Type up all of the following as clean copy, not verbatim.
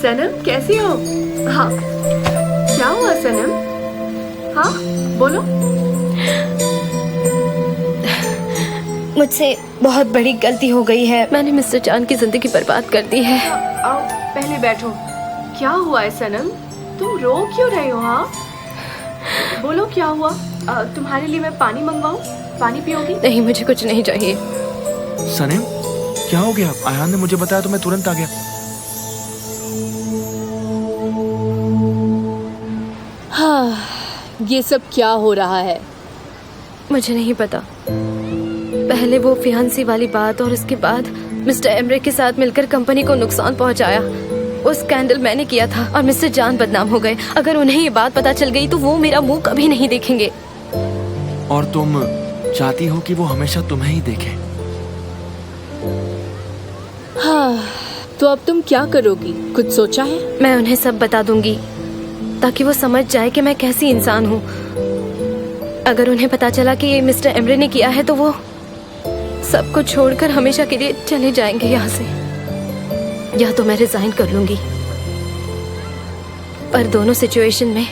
सनम कैसी हो? हाँ, क्या हुआ सनम? हाँ बोलो। मुझसे बहुत बड़ी गलती हो गई है। मैंने मिस्टर चांद की जिंदगी बर्बाद कर दी है। आओ पहले बैठो। क्या हुआ है सनम? तुम रो क्यों रहे हो? हाँ बोलो क्या हुआ? तुम्हारे लिए मैं पानी मंगवाऊं? पानी पियोगी? नहीं, मुझे कुछ नहीं चाहिए। सनम क्या हो गया? आयान ने मुझे बताया तो मैं तुरंत आ गया। हाँ, ये सब क्या हो रहा है? मुझे नहीं पता। पहले वो फियांसी वाली बात और उसके बाद मिस्टर एमरे के साथ मिलकर कंपनी को नुकसान पहुंचाया। वो स्कैंडल मैंने किया था और मिस्टर जान बदनाम हो गए। अगर उन्हें ये बात पता चल गई तो वो मेरा मुंह कभी नहीं देखेंगे। और तुम चाहती हो कि वो हमेशा तुम्हें ही देखे? हाँ, तो अब तुम क्या करोगी? कुछ सोचा है? मैं उन्हें सब बता दूंगी ताकि वो समझ जाए कि मैं कैसी इंसान हूँ। अगर उन्हें पता चला कि ये मिस्टर एमरे ने किया है तो वो सब कुछ छोड़कर हमेशा के लिए चले जाएंगे यहाँ से, या तो मैं रिजाइन कर लूंगी। पर दोनों सिचुएशन में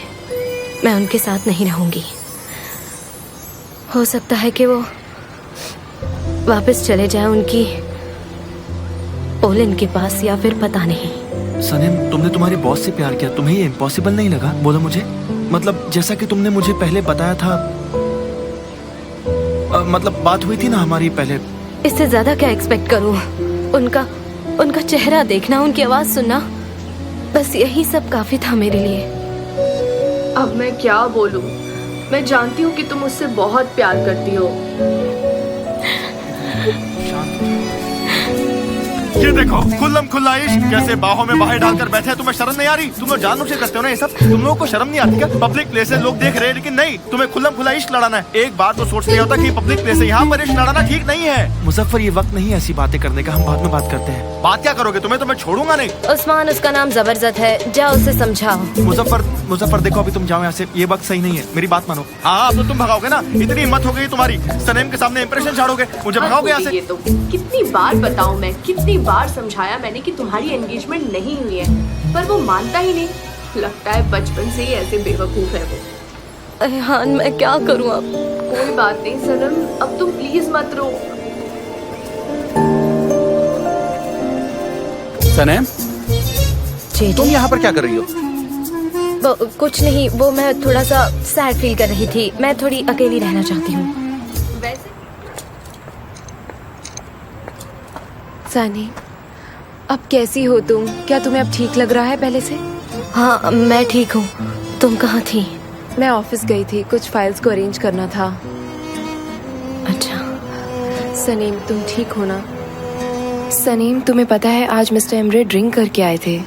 मैं उनके साथ नहीं रहूंगी। हो सकता है कि वो वापस चले जाएं उनकी ओलिन के पास, या फिर पता नहीं। सनम तुमने तुम्हारे बॉस से प्यार किया, तुम्हें ये इम्पॉसिबल नहीं लगा? बोलो मुझे। मतलब जैसा कि तुमने मुझे पहले बताया था, मतलब बात हुई थी ना हमारी पहले। इससे ज्यादा क्या एक्सपेक्ट करूं? उनका चेहरा देखना, उनकी आवाज सुनना, बस यही सब काफी था मेरे लिए। अब मैं क्या बोलूं? मैं जानती हूँ कि तुम मुझसे बहुत प्यार करती हो। ये देखो खुल्लम खुल्ला इश्क कैसे बाहों में बाहें डालकर बैठे हैं। तुम्हें शर्म नहीं आ रही? तुम लोग जानबूझ के करते हो ना ये सब। तुम लोगों को शर्म नहीं आती क्या? पब्लिक प्लेस है, लोग देख रहे हैं, लेकिन नहीं, तुम्हें खुल्लम खुल्ला इश्क लड़ाना है। एक बार तो सोच लिया होता कि पब्लिक प्लेस है, यहाँ पर इश्क लड़ाना ठीक नहीं है। मुजफ्फर ये वक्त नहीं है ऐसी बातें करने का, हम बाद में बात करते हैं। बात क्या करोगे? तुम्हें तो मैं छोड़ूंगा नहीं। उस्मान, उसका नाम जबरदस्त है, जाओ उसे समझाओ। मुजफ्फर देखो, अभी तुम जाओ यहाँ से, ये वक्त सही नहीं है, मेरी बात मानो। हाँ अब तो तुम भगाओगे ना? इतनी हिम्मत हो गई तुम्हारी, सनम के सामने इंप्रेशन झाड़ोगे, मुझे भगाओगे यहाँ से? ये तो कितनी बार बताऊं मैं, कितनी बार समझाया मैंने कि तुम्हारी एंगेजमेंट नहीं हुई है, पर वो मानता ही नहीं। लगता है बचपन से ही ऐसे बेवकूफ है वो। रेहान, मैं क्या करूं अब? कोई बात नहीं सनम, अब तुम प्लीज मत रो। सनम, जी तुम यहाँ पर क्या कर रही हो? कुछ नहीं, वो मैं थोड़ा सा सैड फील कर रही थी। मैं थोड़ी अकेली रहना चाहती हूँ। वैसे सनी, अब कैसी हो तुम? क्या तुम्हें अब ठीक लग रहा है पहले से? हाँ, मैं ठीक हूँ। तुम कहाँ थी? मैं ऑफिस गई थी, कुछ फाइल्स को अरेंज करना था। अच्छा। सनीम, तुम ठीक हो ना? सनीम, तुम्हें पता है आज मिस्टर एमरे ड्रिंक करके आए थे।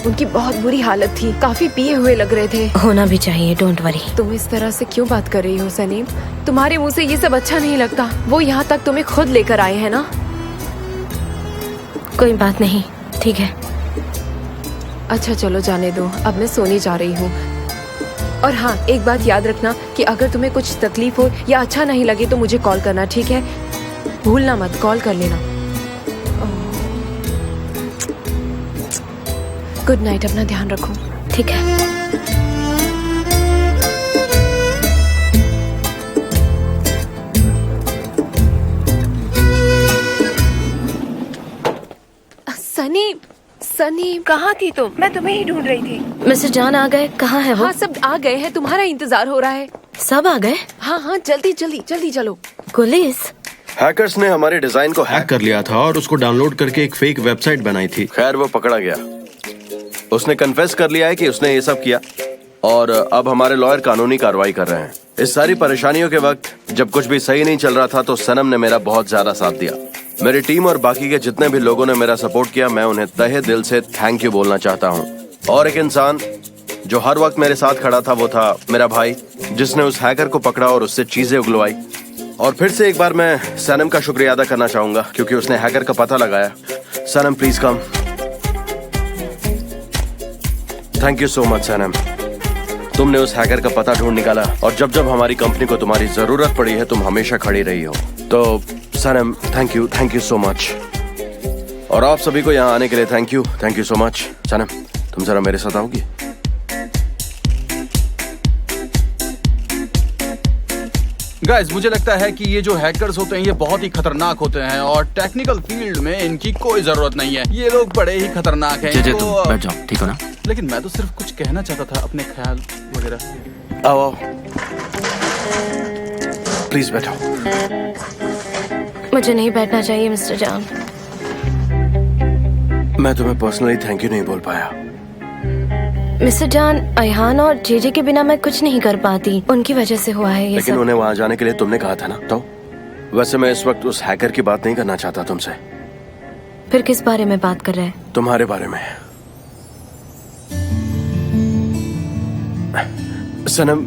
उनकी बहुत बुरी हालत थी, काफी पिए हुए लग रहे थे। होना भी चाहिए, डोंट वरी। तुम इस तरह से क्यों बात कर रही हो सनीम? तुम्हारे मुंह से ये सब अच्छा नहीं लगता। वो यहाँ तक तुम्हें खुद लेकर आए हैं ना? कोई बात नहीं, ठीक है। अच्छा चलो जाने दो, अब मैं सोने जा रही हूँ। और हाँ, एक बात याद रखना कि अगर तुम्हें कुछ तकलीफ हो या अच्छा नहीं लगे तो मुझे कॉल करना, ठीक है? भूलना मत, कॉल कर लेना। गुड नाइट, अपना ध्यान रखो। ठीक है। सनी, सनी कहाँ थी तुम? मैं तुम्हें ही ढूंढ रही थी। मिस्टर जान आ गए? कहाँ है वो? हाँ, सब आ गए हैं, तुम्हारा इंतजार हो रहा है। सब आ गए? हाँ हाँ, जल्दी जल्दी जल्दी चलो। पुलिस? हैकर्स ने हमारे डिजाइन को हैक कर लिया था और उसको डाउनलोड करके एक फेक वेबसाइट बनाई थी। खैर वो पकड़ा गया। उसने कन्फेस कर लिया है कि उसने ये सब किया और अब हमारे लॉयर कानूनी कार्रवाई कर रहे हैं। इस सारी परेशानियों के वक्त जब कुछ भी सही नहीं चल रहा था तो सनम ने मेरा बहुत ज्यादा साथ दिया। मेरी टीम और बाकी के जितने भी लोगों ने मेरा सपोर्ट किया, मैं उन्हें तहे दिल से थैंक यू बोलना चाहता हूँ। और एक इंसान जो हर वक्त मेरे साथ खड़ा था वो था मेरा भाई, जिसने उस हैकर को पकड़ा और उससे चीजें उगलवाई। और फिर से एक बार मैं सनम का शुक्रिया अदा करना चाहूंगा क्योंकि उसने हैकर का पता लगाया। Sanam please come. Thank you so much Sanam, तुमने उस हैकर का पता ढूंढ निकाला और जब जब हमारी कंपनी को तुम्हारी जरूरत पड़ी है तुम हमेशा खड़ी रही हो। तो सनम थैंक यू सो मच। और आप सभी को यहाँ आने के लिए थैंक यू सो मच। सनम, तुम जरा मेरे साथ आओगी? गाइस, मुझे लगता है कि ये जो हैकर्स होते हैं ये बहुत ही खतरनाक होते हैं और टेक्निकल फील्ड में इनकी कोई जरूरत नहीं है। ये लोग बड़े ही खतरनाक हैं। तुम बैठ जाओ, ठीक हो ना? लेकिन मैं तो सिर्फ कुछ कहना चाहता था, अपने ख्याल वगैरह। आओ आओ, प्लीज बैठो। मुझे नहीं बैठना चाहिए मिस्टर जान। मैं तुम्हें पर्सनली थैंक यू नहीं बोल पाया। मिस्टर जान, अयहान और जेजे के बिना मैं कुछ नहीं कर पाती। उनकी वजह से हुआ है ये लेकिन सब। उन्हें वहां जाने के लिए तुमने कहा था ना? तो वैसे मैं इस वक्त उस हैकर की बात नहीं करना चाहता तुमसे। फिर किस बारे में बात कर रहे हैं? तुम्हारे बारे में। सनम,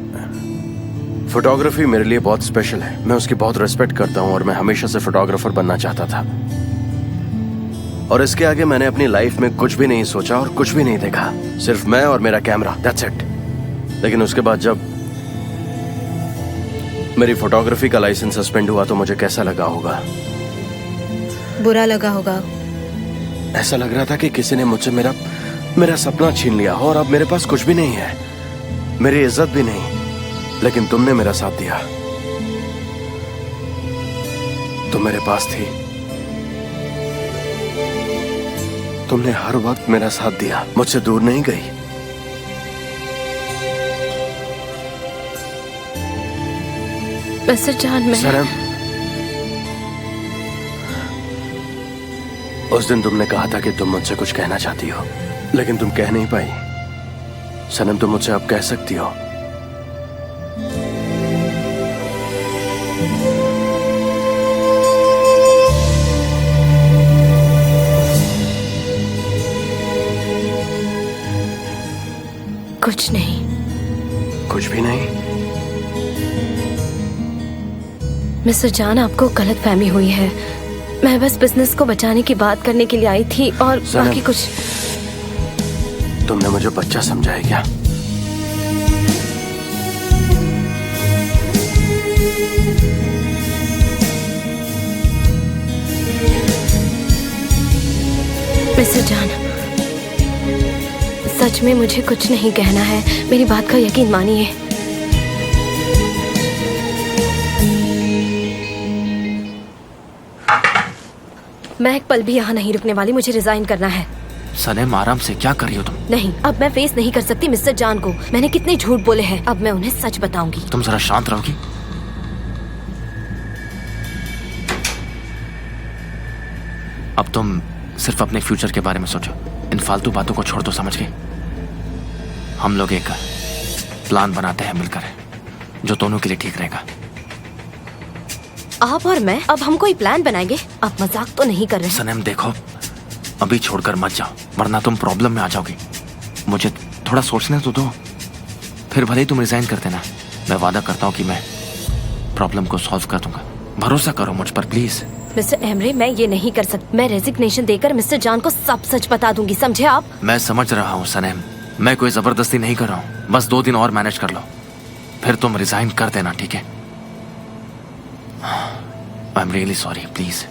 फोटोग्राफी मेरे लिए बहुत स्पेशल है। मैं उसकी बहुत रिस्पेक्ट करता हूँ और मैं हमेशा से फोटोग्राफर बनना चाहता था। और इसके आगे मैंने अपनी लाइफ में कुछ भी नहीं सोचा और कुछ भी नहीं देखा, सिर्फ मैं और मेरा कैमरा, दैट्स इट। लेकिन उसके बाद जब मेरी फोटोग्राफी का लाइसेंस सस्पेंड हुआ तो मुझे कैसा लगा होगा? बुरा लगा होगा। ऐसा लग रहा था कि किसी ने मुझसे मेरा सपना छीन लिया हो और अब मेरे पास कुछ भी नहीं है, मेरी इज्जत भी नहीं। लेकिन तुमने मेरा साथ दिया, तुम मेरे पास थी, तुमने हर वक्त मेरा साथ दिया, मुझसे दूर नहीं गई। मिस्टर जान, मैं सनम, उस दिन तुमने कहा था कि तुम मुझसे कुछ कहना चाहती हो, लेकिन तुम कह नहीं पाई। सनम, तुम मुझसे अब कह सकती हो। कुछ नहीं। कुछ भी नहीं? मिस्टर जान, आपको गलत फहमी हुई है। मैं बस बिजनेस को बचाने की बात करने के लिए आई थी और सनम, बाकी कुछ। तुमने मुझे बच्चा समझा है क्या? मिस्टर जान, सच में मुझे कुछ नहीं कहना है, मेरी बात का यकीन मानिए। मैं एक पल भी यहाँ नहीं रुकने वाली, मुझे रिजाइन करना है। सनम, आराम से, क्या कर रही हो तुम? नहीं, अब मैं फेस नहीं कर सकती मिस्टर जान को। मैंने कितने झूठ बोले हैं, अब मैं उन्हें सच बताऊंगी। तुम जरा शांत रहोगी? अब तुम सिर्फ अपने फ्यूचर के बारे में सोचो, इन फालतू बातों को छोड़ दो, समझ गए? हम लोग एक प्लान बनाते हैं मिलकर, जो दोनों के लिए ठीक रहेगा। आप और मैं अब हम कोई प्लान बनाएंगे? आप मजाक तो नहीं कर रहे हैं? सनम देखो, अभी छोड़कर मत जाओ, वरना तुम प्रॉब्लम में आ जाओगी। मुझे थोड़ा सोचने तो दो, फिर भले ही तुम रिजाइन कर देना। मैं वादा करता हूँ कि मैं प्रॉब्लम को सॉल्व कर दूंगा। भरोसा करो मुझ पर प्लीज। मिस्टर एमरे, मैं ये नहीं कर सकती। मैं रेजिग्नेशन देकर मिस्टर जान को सब सच बता दूंगी, समझे आप? मैं समझ रहा हूँ सनम, मैं कोई जबरदस्ती नहीं कर रहा हूँ। बस 2 दिन और मैनेज कर लो, फिर तुम रिजाइन कर देना, ठीक है? I am really sorry, please.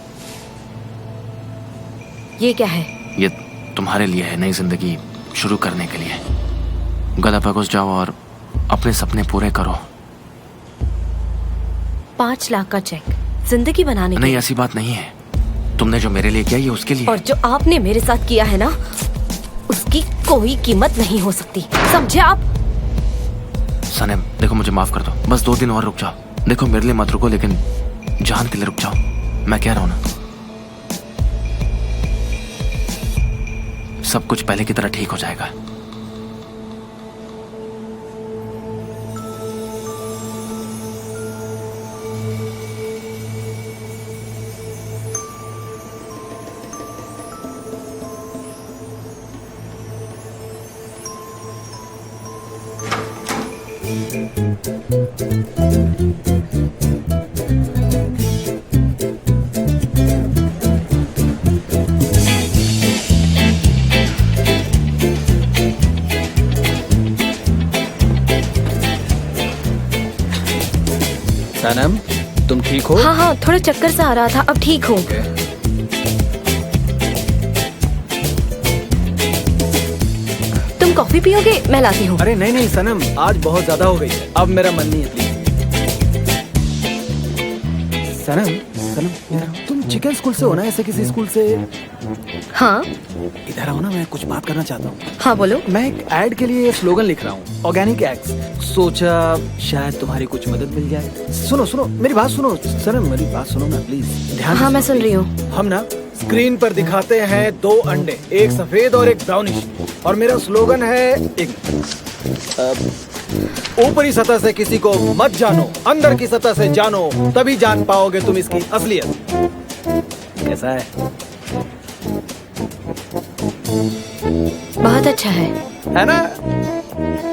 ये क्या है? ये तुम्हारे लिए है, नई जिंदगी शुरू करने के लिए। गलापागोस जाओ और अपने सपने पूरे करो। 5 लाख का चेक जिंदगी बनाने के नहीं, लिए? ऐसी बात नहीं है। तुमने जो मेरे लिए किया ये उसके लिए। और जो आपने मेरे साथ किया है ना, उसकी कोई कीमत नहीं हो सकती, समझे आप? सनम देखो, मुझे माफ कर दो, बस 2 दिन और रुक जाओ। देखो, मेरे लिए मत रुको, लेकिन जान के लिए रुक जाओ। मैं कह रहा हूं ना, सब कुछ पहले की तरह ठीक हो जाएगा। सनम, तुम ठीक हो? हाँ हाँ, थोड़ा चक्कर सा आ रहा था, अब ठीक हूँ। कॉफी पियोगे? मैं लाती हूँ। अरे नहीं नहीं सनम, आज बहुत ज्यादा हो गई है, अब मेरा मन नहीं है प्लीज। सनम सनम इधर आओ। तुम चिकन स्कूल से हो ना, ऐसे किसी स्कूल से? हाँ इधर आओ ना, मैं कुछ बात करना चाहता हूँ। हाँ बोलो। मैं एक ऐड के लिए स्लोगन लिख रहा हूँ, ऑर्गेनिक एग्स। सोचा शायद तुम्हारी कुछ मदद मिल जाए। सुनो सुनो मेरी बात सुनो सनम, मेरी बात सुनो ना प्लीज, ध्यान हाँ से मैं सुनो, सुन रही हूँ। please। हम ना स्क्रीन पर दिखाते हैं 2 अंडे, एक सफेद और एक ब्राउनिश, और मेरा स्लोगन है एक ऊपरी सतह से किसी को मत जानो, अंदर की सतह से जानो, तभी जान पाओगे तुम इसकी असलियत। कैसा है? बहुत अच्छा है ना?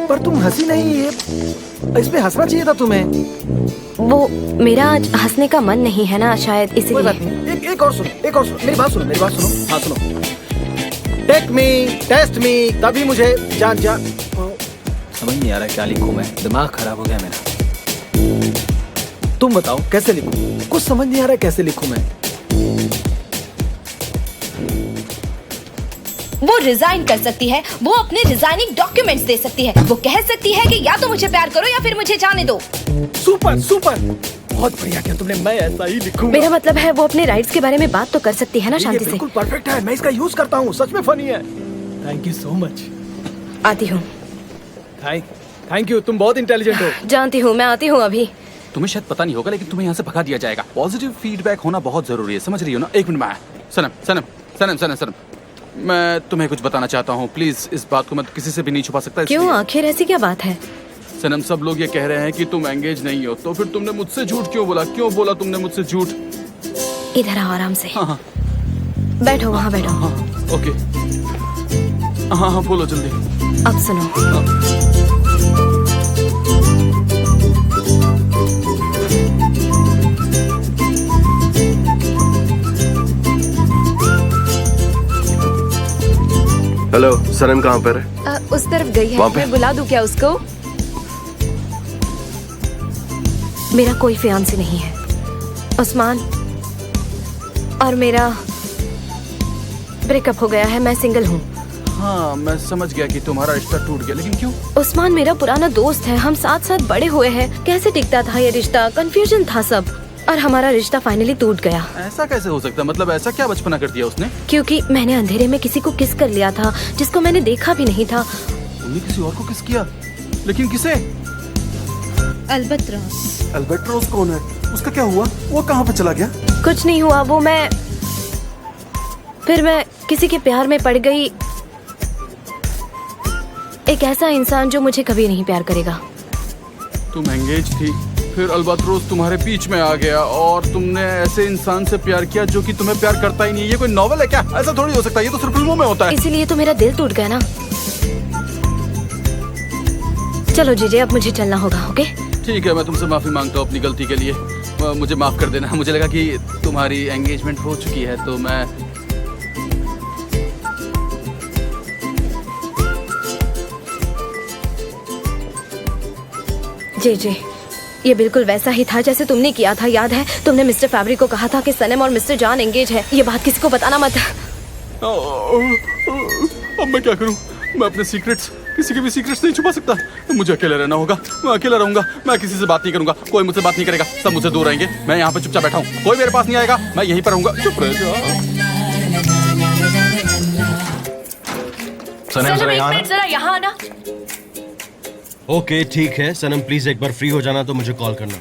पर तुम हंसी नहीं, ये इस पे हंसना चाहिए था तुम्हें। वो मेरा आज हंसने का मन नहीं है ना, शायद कोई बात इसीलिए। नहीं, एक और सुनो, एक और सुनो, मेरी बात सुनो, मेरी बात सुनो। हाँ सुनो। टेक मी, टेस्ट मी, तभी मुझे जान समझ नहीं आ रहा क्या लिखूं मैं, दिमाग खराब हो गया मेरा। तुम बताओ कैसे लिखूं? कुछ समझ नहीं आ रहा कैसे लिखूं मैं। वो रिजाइन कर सकती है, वो अपने रिजाइनिंग डॉक्यूमेंट्स दे सकती है, वो कह सकती है कि या तो मुझे प्यार करो या फिर मुझे जाने दो। सुपर सुपर, बहुत बढ़िया किया तुमने, मैं ऐसा ही लिखूंगा। मेरा मतलब है वो अपने राइट्स के बारे में बात तो कर सकती है ना ये शांति से। बिल्कुल परफेक्ट है, मैं इसका यूज करता हूँ, सच में फनी है। Thank you so much. आती हूँ। थैंक यू, तुम बहुत इंटेलिजेंट हो। जानती हूँ, मैं आती हूँ अभी। तुम्हें शायद पता नहीं होगा लेकिन तुम्हें यहाँ से भगा दिया जाएगा। पॉजिटिव फीडबैक होना बहुत जरूरी है, समझ रही हो ना? 1 मिनट में आया। सनम सनम सनम सनम सनम, मैं तुम्हें कुछ बताना चाहता हूँ, प्लीज इस बात को मैं किसी से भी नहीं छुपा सकता। क्यों, आखिर ऐसी क्या बात है? सनम, सब लोग ये कह रहे हैं कि तुम एंगेज नहीं हो, तो फिर तुमने मुझसे झूठ क्यों बोला? क्यों बोला तुमने मुझसे झूठ? इधर आओ आराम से। हाँ हाँ बैठो, वहाँ बैठो। हाँ ओके, हाँ हाँ बोलो जल्दी। अब सुनो, हेलो, सनम कहाँ पर है? उस तरफ गई है, वहाँ पे? मैं बुला दूं क्या उसको? मेरा कोई फियांसी नहीं है उस्मान, और मेरा ब्रेकअप हो गया है, मैं सिंगल हूँ। हाँ मैं समझ गया कि तुम्हारा रिश्ता टूट गया, लेकिन क्यों? उस्मान मेरा पुराना दोस्त है, हम साथ साथ बड़े हुए हैं, कैसे टिकता था ये रिश्ता? कंफ्यूजन था सब, और हमारा रिश्ता फाइनली टूट गया। ऐसा कैसे हो सकता है? मतलब ऐसा क्या बचपना कर दिया उसने? क्योंकि मैंने अंधेरे में किसी को किस कर लिया था जिसको मैंने देखा भी नहीं था। तुमने किसी और को किस किया? लेकिन किसे? अल्बत्रोस। अल्बेट्रोस कौन है? उसका क्या हुआ? वो कहाँ पे चला गया? कुछ नहीं हुआ, वो फिर मैं किसी के प्यार में पड़ गई, एक ऐसा इंसान जो मुझे कभी नहीं प्यार करेगा। तुम एंगेज थी, फिर अल्बात्रोस तुम्हारे बीच में आ गया और तुमने ऐसे इंसान से प्यार किया जो कि तुम्हें प्यार करता ही नहीं। ये कोई नॉवल है क्या? ऐसा थोड़ी हो सकता है, ये तो सिर्फ फिल्मों में होता है। इसीलिए तो मेरा दिल टूट गया ना। चलो जीजे, अब मुझे चलना होगा। ओके ठीक है, मैं तुमसे माफी मांगता हूँ अपनी गलती के लिए, मुझे माफ कर देना। मुझे लगा कि तुम्हारी एंगेजमेंट हो चुकी है तो मैं जे ये बिल्कुल वैसा ही था जैसे तुमने किया था, याद है? तुमने मिस्टर फैब्रिक को कहा था कि सनम और मिस्टर जॉन एंगेज है। ये बात किसी को बताना मत। अब मैं क्या करूं? मैं अपने सीक्रेट्स, किसी के भी सीक्रेट्स नहीं छुपा सकता। मुझे अकेले रहना होगा, मैं अकेला रहूंगा, मैं किसी से बात नहीं करूंगा, कोई मुझसे बात नहीं करेगा, सब मुझसे दूर रहेंगे। मैं यहाँ पे चुपचाप बैठा हूँ, कोई मेरे पास नहीं आएगा, मैं यहीं पर रहूंगा। चुप रह जा। सनम जरा यहाँ आना। जरा यहाँ आना। ओके ठीक है सनम, प्लीज एक बार फ्री हो जाना तो मुझे कॉल करना।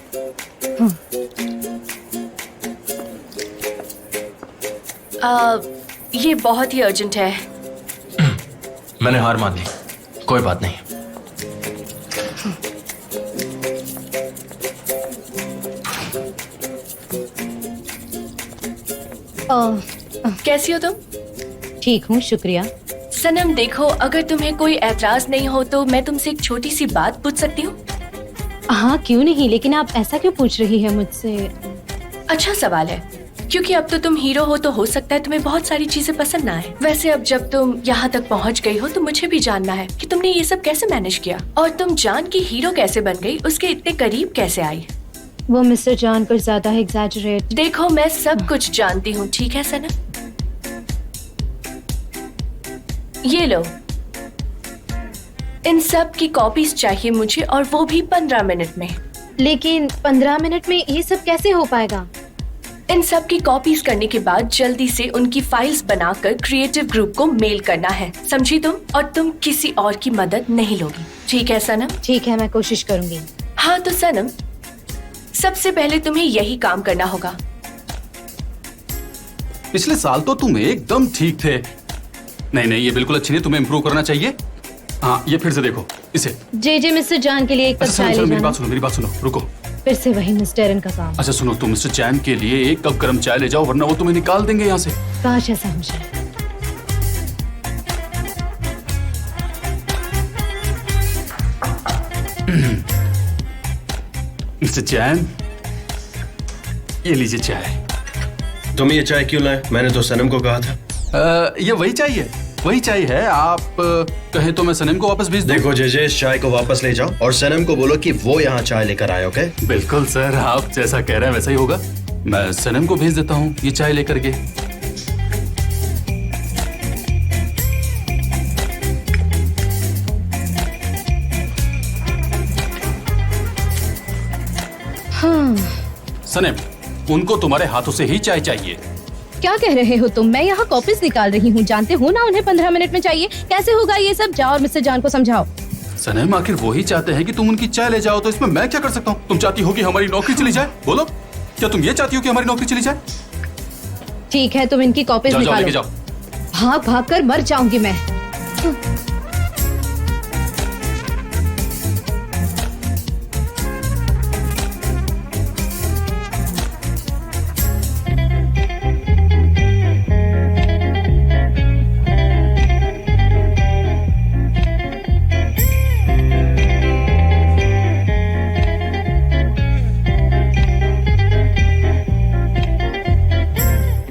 ये बहुत ही अर्जेंट है। मैंने हार मान ली, कोई बात नहीं। कैसी हो तुम? ठीक हूँ, शुक्रिया। सनम देखो, अगर तुम्हें कोई ऐतराज नहीं हो तो मैं तुमसे एक छोटी सी बात पूछ सकती हूँ? हाँ क्यों नहीं, लेकिन आप ऐसा क्यों पूछ रही है मुझसे? अच्छा सवाल है, क्योंकि अब तो तुम हीरो हो तो हो सकता है तुम्हें बहुत सारी चीजें पसंद ना आए। वैसे अब जब तुम यहाँ तक पहुँच गई हो तो मुझे भी जानना है कि तुमने ये सब कैसे मैनेज किया, और तुम जान की हीरो कैसे बन गई, उसके इतने करीब कैसे आई? वो मिस्टर जॉन कुछ ज्यादा एग्जैजरेट। देखो मैं सब कुछ जानती हूँ, ठीक है सनम? ये लो, इन सब की कॉपीज चाहिए मुझे, और वो भी 15 मिनट में। लेकिन 15 मिनट में ये सब कैसे हो पाएगा? इन सब की कॉपीज करने के बाद जल्दी से उनकी फाइल्स बनाकर क्रिएटिव ग्रुप को मेल करना है, समझी तुम? और तुम किसी और की मदद नहीं लोगी, ठीक है सनम? ठीक है, मैं कोशिश करूंगी। हाँ तो सनम, सबसे पहले तुम्हें यही काम करना होगा। पिछले साल तो तुम एकदम ठीक थे। नहीं, ये बिल्कुल अच्छी नहीं, तुम्हें इम्प्रूव करना चाहिए। हाँ, ये फिर से देखो इसे। जे मिस्टर जान के लिए एक कप अच्छा, चाय सुनो, ले मेरी जाना। बात सुनो, रुको। फिर से वही मिस्टर एरन का काम। अच्छा सुनो, तुम मिस्टर चैन के लिए एक कप गर्म चाय ले जाओ, वरना वो तुम्हें निकाल देंगे यहाँ से। काश ऐसा हो जाए। मिस्टर चैन, ये लीजिए चाय। तुम ये चाय क्यों लाए? मैंने तो सनम को कहा था। ये वही चाय है। आप कहे तो मैं सनम को वापस भेज दूं? देखो जे इस चाय को वापस ले जाओ और सनम को बोलो कि वो यहाँ चाय लेकर आए। ओके? बिल्कुल सर, आप जैसा कह रहे हैं वैसा ही होगा। मैं सनम को भेज देता हूँ ये चाय लेकर के। हाँ। सनम, उनको तुम्हारे हाथों से ही चाय चाहिए। क्या कह रहे हो तुम? मैं यहाँ कॉपीज निकाल रही हूँ, जानते हो ना उन्हें 15 मिनट में चाहिए। कैसे होगा ये सब? जाओ और मिस्टर जान को समझाओ। सनम, आखिर वो ही चाहते हैं कि तुम उनकी चाय ले जाओ, तो इसमें मैं क्या कर सकता हूँ? तुम चाहती हो कि हमारी नौकरी चली जाए? बोलो, क्या तुम ये चाहती हो कि हमारी नौकरी चली जाए? ठीक है, तुम इनकी कॉपीज जाओ, निकालो। लेके जाओ। भाग भाग कर मर जाऊंगी मैं।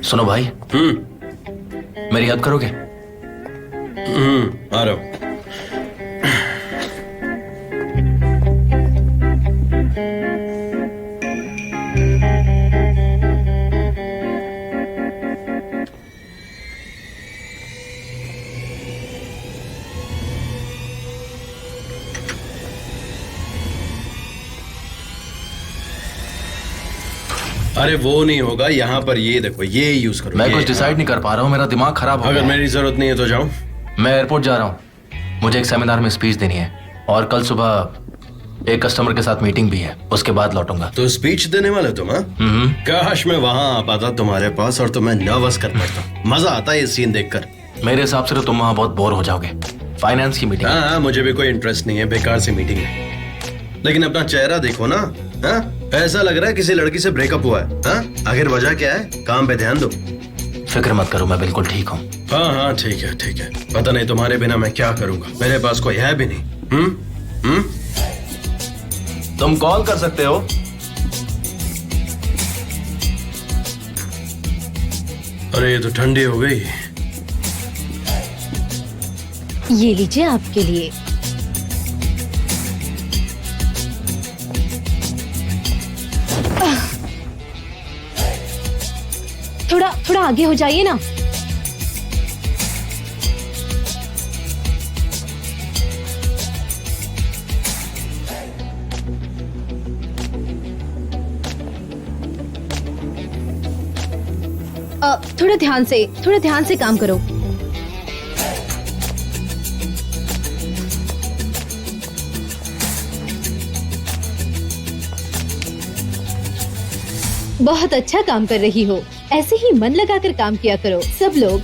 सुनो भाई, मेरी हेल्प करोगे? आ रहा हूँ। अरे वो नहीं होगा, यहाँ पर ये देखो, ये यूज करो। मैं कुछ डिसाइड नहीं कर पा रहा हूँ, मेरा दिमाग खराब हो अगर गया। मेरी जरूरत नहीं है तो जाऊं। मैं एयरपोर्ट जा रहा हूँ, मुझे एक सेमिनार में स्पीच देनी है, और कल सुबह एक कस्टमर के साथ मीटिंग भी है, उसके बाद लौटूंगा। तो स्पीच देने वाले तुम? हाँ, काश मैं वहां आ पाता तुम्हारे पास और तुम्हें नर्वस कर पाता। मजा आता है ये सीन देखकर। मेरे हिसाब से तो तुम वहाँ बहुत बोर हो जाओगे। फाइनेंस की मीटिंग। हाँ, मुझे भी कोई इंटरेस्ट नहीं है, बेकार सी मीटिंग है। लेकिन अपना चेहरा देखो ना, हाँ? ऐसा लग रहा है किसी लड़की से ब्रेकअप हुआ है। हाँ? आखिर वजह क्या है? काम पे ध्यान दो। फिक्र मत करो, मैं बिल्कुल ठीक हूँ। हाँ, ठीक है। पता नहीं तुम्हारे बिना मैं क्या करूंगा, मेरे पास कोई है भी नहीं। तुम कॉल कर सकते हो। अरे ये तो ठंडी हो गई। ये लीजिए आपके लिए। थोड़ा आगे हो जाइए ना। थोड़ा ध्यान से काम करो। बहुत अच्छा काम कर रही हो। ऐसे ही मन लगाकर काम किया करो सब लोग।